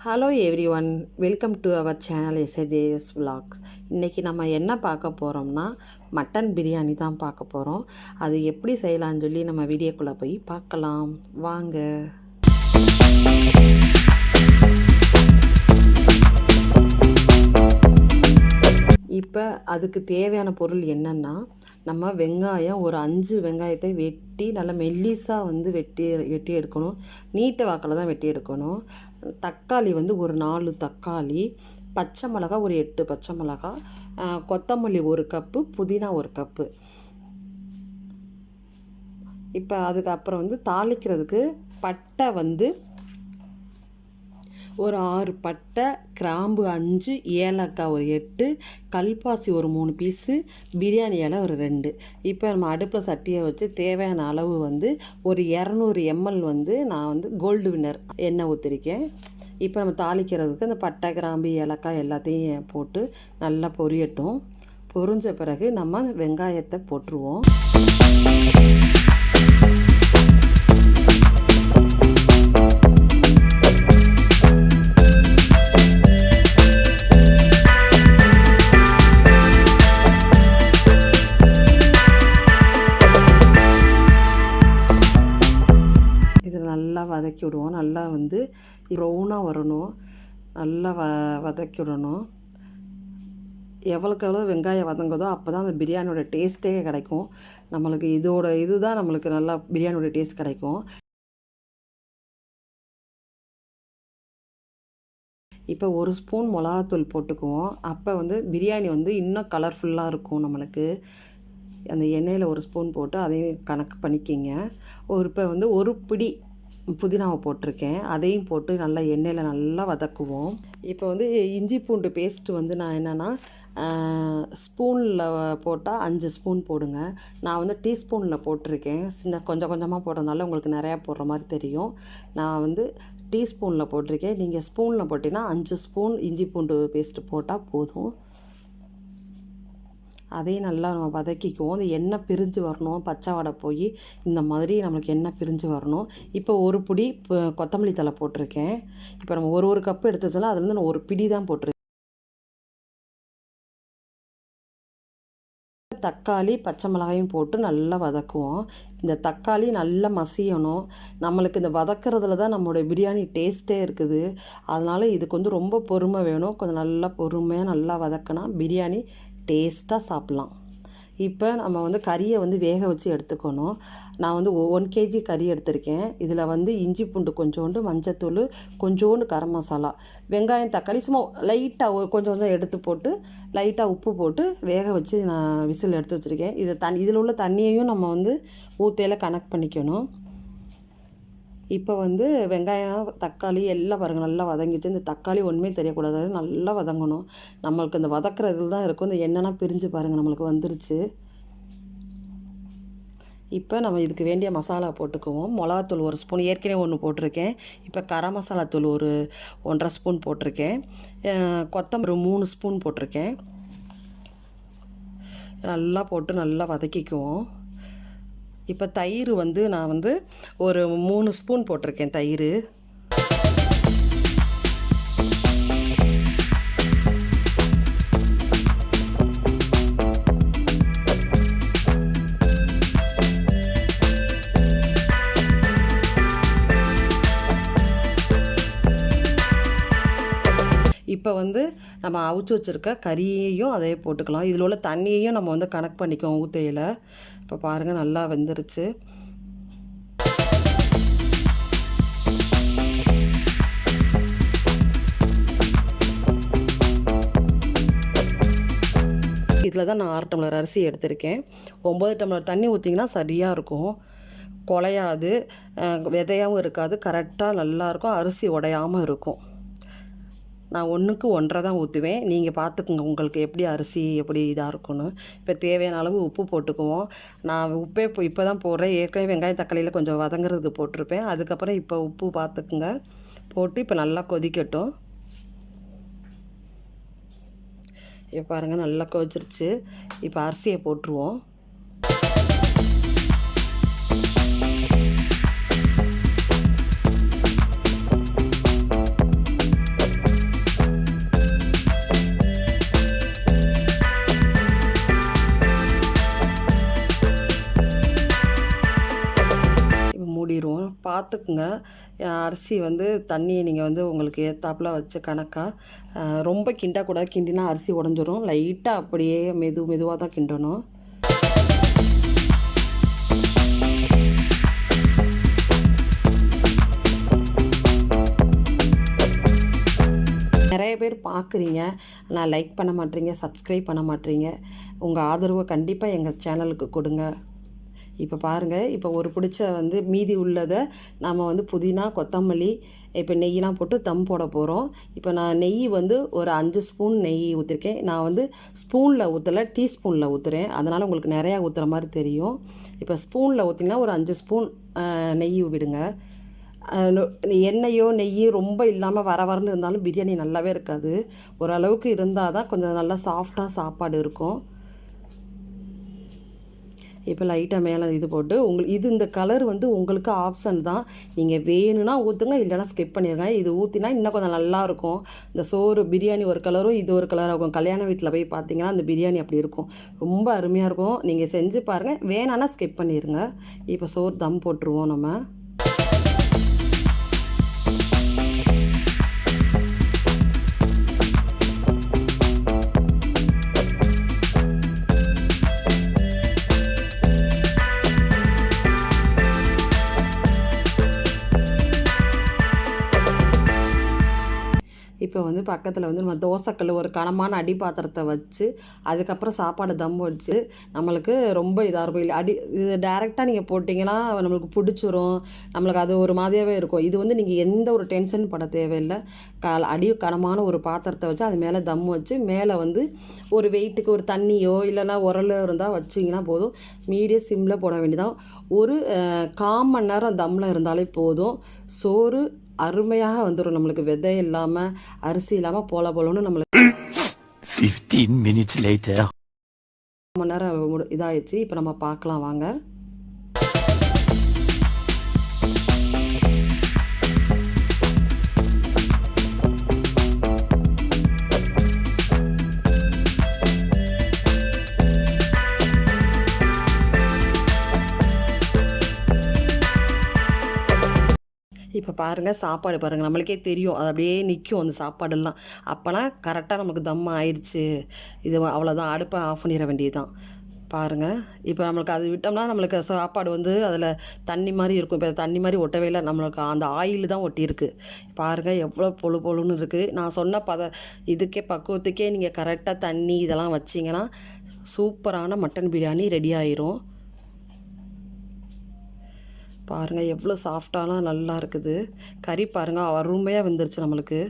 Hello everyone, welcome to our channel SAJS vlogs. இன்றைக்கி நம்ம என்ன பார்க்க போகிறோம்னா மட்டன் பிரியாணி தான் பார்க்க போகிறோம். அது எப்படி செய்யலான்னு சொல்லி நம்ம வீடியோக்குள்ளே போய் பார்க்கலாம் வாங்க. இப்போ அதுக்கு தேவையான பொருள் என்னென்னா, நம்ம வெங்காயம் ஒரு 5 வெங்காயத்தை வெட்டி நல்லா மெல்லிஸாக வெட்டி எடுக்கணும். நீட்ட வாக்கில் தான் வெட்டி எடுக்கணும். தக்காளி ஒரு 4 தக்காளி, பச்சை மிளகா ஒரு 8 பச்சை மிளகா, கொத்தமல்லி 1 கப்பு, புதினா 1 கப்பு. இப்போ அதுக்கப்புறம் தாளிக்கிறதுக்கு பட்டை ஒரு 6 பட்டை, கிராம்பு 5, ஏலக்காய் ஒரு 8, கல்பாசி ஒரு 3 பீஸு, பிரியாணி இலை ஒரு 2. இப்போ நம்ம அடுப்பில் சட்டியை வச்சு தேவையான அளவு ஒரு 200 ml நான் கோல்டு வின்னர் எண்ணெய் ஊற்றிருக்கேன். இப்போ நம்ம தாளிக்கிறதுக்கு அந்த பட்டை, கிராம்பு, ஏலக்காய் எல்லாத்தையும் போட்டு நல்லா பொரியட்டும். பொரிஞ்ச பிறகு நம்ம வெங்காயத்தை போட்டுருவோம். நல்லா வதக்கி விடுவோம். நல்லா ப்ரௌனாக வரணும். நல்லா வதக்கி விடணும். எவ்வளோக்கு எவ்வளோ வெங்காயம் வதங்குதோ அப்போ தான் அந்த பிரியாணியோட டேஸ்ட்டே கிடைக்கும். நம்மளுக்கு இதுதான் நம்மளுக்கு நல்லா பிரியாணியோட டேஸ்ட் கிடைக்கும். இப்போ 1 ஸ்பூன் மிளகாத்தூள் போட்டுக்குவோம். அப்போ பிரியாணி இன்னும் கலர்ஃபுல்லாக இருக்கும். நம்மளுக்கு அந்த எண்ணெயில் 1 ஸ்பூன் போட்டு அதையும் கணக்கு பண்ணிக்கிங்க. இப்போ ஒரு பிடி புதினாவை போட்டிருக்கேன். அதையும் போட்டு நல்லா எண்ணெயில் நல்லா வதக்குவோம். இப்போ இஞ்சி பூண்டு பேஸ்ட்டு நான் என்னென்னா ஸ்பூனில் போட்டால் 5 ஸ்பூன் போடுங்க. நான் டீஸ்பூனில் போட்டிருக்கேன். கொஞ்சம் கொஞ்சமாக போடுறதுனால உங்களுக்கு நிறையா போடுற மாதிரி தெரியும். நான் டீஸ்பூனில் போட்டிருக்கேன். நீங்கள் ஸ்பூனில் போட்டிங்கன்னா 5 ஸ்பூன் இஞ்சி பூண்டு பேஸ்ட்டு போட்டால் போதும். அதையும் நல்லா நம்ம வதக்கிக்குவோம். அந்த எண்ணெய் பிரிஞ்சு வரணும், பச்சை வடை போய் இந்த மாதிரி நம்மளுக்கு எண்ணெய் பிரிஞ்சு வரணும். இப்போ ஒரு பிடி கொத்தமல்லி தழை போட்டிருக்கேன். இப்போ நம்ம ஒரு கப்பு எடுத்து வச்சோம்னா அதுலேருந்து நான் ஒரு பிடி தான் போட்டிருக்கேன். தக்காளி, பச்சை மிளகாயும் போட்டு நல்லா வதக்குவோம். இந்த தக்காளி நல்லா மசியணும். நம்மளுக்கு இந்த வதக்கிறதுல தான் நம்மளுடைய பிரியாணி டேஸ்ட்டே இருக்குது. அதனால் இதுக்கு ரொம்ப பொறுமை வேணும். கொஞ்சம் நல்லா பொறுமையாக நல்லா வதக்கினா பிரியாணி டேஸ்ட்டாக சாப்பிட்லாம். இப்போ நம்ம கறியை வேக வச்சு எடுத்துக்கணும். நான் 1 kg கறி எடுத்திருக்கேன். இதில் இஞ்சி பூண்டு கொஞ்சோண்டு, மஞ்சத்தூள் கொஞ்சோண்டு, கரம் மசாலா, வெங்காயம், தக்காளி சும்மா லைட்டாக கொஞ்சம் கொஞ்சம் எடுத்து போட்டு லைட்டாக உப்பு போட்டு வேக வச்சு நான் விசில் எடுத்து வச்சுருக்கேன். இதில் உள்ள தண்ணியையும் நம்ம ஊத்தையில் கனெக்ட் பண்ணிக்கணும். இப்போ வெங்காயம், தக்காளி எல்லாம் பாருங்கள் நல்லா வதங்கிச்சு. இந்த தக்காளி ஒன்றுமே தெரியக்கூடாது, நல்லா வதங்கணும். நம்மளுக்கு இந்த வதக்கிற இதில் தான் இருக்கும். இந்த எண்ணெய்னா பிரிஞ்சு பாருங்கள் நம்மளுக்கு வந்துருச்சு. இப்போ நம்ம இதுக்கு வேண்டிய மசாலா போட்டுக்குவோம். மிளகாத்தூள் 1 ஸ்பூன், ஏற்கனவே 1 போட்டிருக்கேன். இப்போ கரம் மசாலா தூள் ஒரு 1.5 ஸ்பூன் போட்டிருக்கேன். கொத்தமல்லி 3 ஸ்பூன் போட்டிருக்கேன். நல்லா போட்டு நல்லா வதக்கிக்குவோம். இப்போ தயிர் நான் ஒரு 3 ஸ்பூன் போட்டிருக்கேன் தயிர். இப்போ நம்ம அவிச்சு வச்சுருக்க கறியையும் அதே போட்டுக்கலாம். இதில் உள்ள தண்ணியையும் நம்ம கனெக்ட் பண்ணிக்குவோம் ஊத்தையில். இப்போ பாருங்கள் நல்லா வெந்துருச்சு. இதில் தான் நான் 6 டம்ளர் அரிசி எடுத்திருக்கேன். 9 டம்ளர் தண்ணி ஊற்றிங்கன்னா சரியாக இருக்கும். குலையாது, விதையாகவும் இருக்காது, கரெக்டாக நல்லாயிருக்கும். அரிசி உடையாமல் இருக்கும். நான் 1க்கு 1.5 தான் ஊற்றுவேன். நீங்கள் பார்த்துக்குங்க உங்களுக்கு எப்படி அரிசி எப்படி இதாக இருக்குன்னு. இப்போ தேவையான அளவு உப்பு போட்டுக்குவோம். நான் உப்பே இப்போ தான் போடுறேன். ஏற்கனவே வெங்காயம் தக்காளியில் கொஞ்சம் வதங்குறதுக்கு போட்டிருப்பேன். அதுக்கப்புறம் இப்போ உப்பு பார்த்துக்குங்க போட்டு இப்போ நல்லா கொதிக்கட்டும். இப்போ பாருங்கள் நல்லா கொதிச்சிருச்சு. இப்போ அரிசியை போட்டுருவோம். பார்த்துக்குங்க. அரிசி வந்து தண்ணியை நீங்கள் வந்து உங்களுக்கு ஏத்தாப்புல வச்சு கணக்காக ரொம்ப கிண்டக்கூடாது. கிண்டினா அரிசி உடஞ்சிரும். லைட்டாக அப்படியே மெதுவாக தான் கிண்டணும். நிறைய பேர் பார்க்குறீங்க, ஆனால் லைக் பண்ண மாட்டேறீங்க, சப்ஸ்கிரைப் பண்ண மாட்டேறீங்க. உங்கள் ஆதரவை கண்டிப்பாக எங்கள் சேனலுக்கு கொடுங்க. இப்போ பாருங்கள், இப்போ ஒரு பிடிச்ச வந்து மீதி உள்ளதை நம்ம வந்து புதினா, கொத்தமல்லி, இப்போ நெய்யெலாம் போட்டு தம் போட போகிறோம். இப்போ நான் நெய் வந்து ஒரு 5 ஸ்பூன் நெய் ஊற்றிருக்கேன். நான் வந்து ஸ்பூனில் ஊற்றலை, டீஸ்பூனில் ஊற்றுறேன். அதனால் உங்களுக்கு நிறையா ஊற்றுற மாதிரி தெரியும். இப்போ ஸ்பூனில் ஊற்றிங்கன்னா ஒரு 5 ஸ்பூன் நெய் விடுங்க. எண்ணெயோ நெய்யோ ரொம்ப இல்லாமல் வரன்னு இருந்தாலும் பிரியாணி நல்லாவே இருக்காது. ஓரளவுக்கு இருந்தால் தான் கொஞ்சம் நல்லா சாஃப்டாக சாப்பாடு இருக்கும். இப்போ லைட்டாக மேலே இது போட்டு இந்த கலர் வந்து உங்களுக்கு ஆப்ஷன் தான். நீங்கள் வேணும்னா ஊற்றுங்க, இல்லைனா ஸ்கிப் பண்ணிடுங்க. இது ஊற்றினா இன்னும் கொஞ்சம் நல்லாயிருக்கும். இந்த சோறு பிரியாணி ஒரு கலரும் இது ஒரு கலராக இருக்கும். கல்யாண வீட்டில் போய் பார்த்தீங்கன்னா அந்த பிரியாணி அப்படி இருக்கும். ரொம்ப அருமையாக இருக்கும். நீங்கள் செஞ்சு பாருங்கள். வேணான்னா ஸ்கிப் பண்ணிடுங்க. இப்போ சோறு தம் போட்டுருவோம் நம்ம. இப்போ வந்து பக்கத்தில் வந்து நம்ம தோசைக்கல் ஒரு கனமான அடி பாத்திரத்தை வச்சு அதுக்கப்புறம் சாப்பாடு தம் வச்சு நம்மளுக்கு ரொம்ப இதாக இருக்கும். இல்லை இது டேரெக்டாக நீங்கள் போட்டிங்கன்னா நம்மளுக்கு பிடிச்சிரும். நம்மளுக்கு அது ஒரு மாதிரியாகவே இருக்கும். இது வந்து நீங்கள் எந்த ஒரு டென்ஷன் பட தேவையில்லை. கனமான ஒரு பாத்திரத்தை வச்சு அது மேலே தம் வச்சு மேலே வந்து ஒரு வெயிட்டுக்கு ஒரு தண்ணியோ இல்லைன்னா உரலோ இருந்தால் வச்சிங்கன்னா போதும். மீடியம் சிம்மில் போட வேண்டியதான். ஒரு 1/4 மணி நேரம் தம்மில் இருந்தாலே போதும். சோறு அருமையாக வந்துடும். நம்மளுக்கு விதை இல்லாமல் அரிசி இல்லாமல் போலன்னு நம்மளுக்கு 15 minutes later. 1 மணி நேரம் இதாகிடுச்சு. இப்போ நம்ம பார்க்கலாம் வாங்க. இப்போ பாருங்கள், சாப்பாடு பாருங்கள், நம்மளுக்கே தெரியும். அது அப்படியே நிற்கும் அந்த சாப்பாடெல்லாம். அப்போனா கரெக்டாக நமக்கு தம் ஆயிடுச்சு. இது அவ்வளோதான், அடுப்பை ஆஃப் பண்ணிட வேண்டியது தான். பாருங்கள், இப்போ நம்மளுக்கு அது விட்டோம்னா நம்மளுக்கு சாப்பாடு வந்து அதில் தண்ணி மாதிரி இருக்கும். இப்போ தண்ணி மாதிரி ஒட்டவே இல்லை, நம்மளுக்கு அந்த ஆயில் தான் ஒட்டியிருக்கு. பாருங்கள் எவ்வளோ பொழுன்னு இருக்குது. நான் சொன்ன இதுக்கே பக்குவத்துக்கே நீங்கள் கரெக்டாக தண்ணி இதெல்லாம் வச்சிங்கன்னா சூப்பரான மட்டன் பிரியாணி ரெடி ஆயிரும். பாருங்கள் எவ்வளோ சாஃப்டாலாம் நல்லா இருக்குது. கறி பாருங்கள் அருமையாக வெந்துருச்சு நம்மளுக்கு.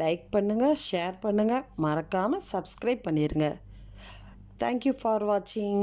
லைக் பண்ணுங்கள், ஷேர் பண்ணுங்கள், மறக்காமல் சப்ஸ்கிரைப் பண்ணிடுங்க. தேங்க்யூ ஃபார் வாட்சிங்.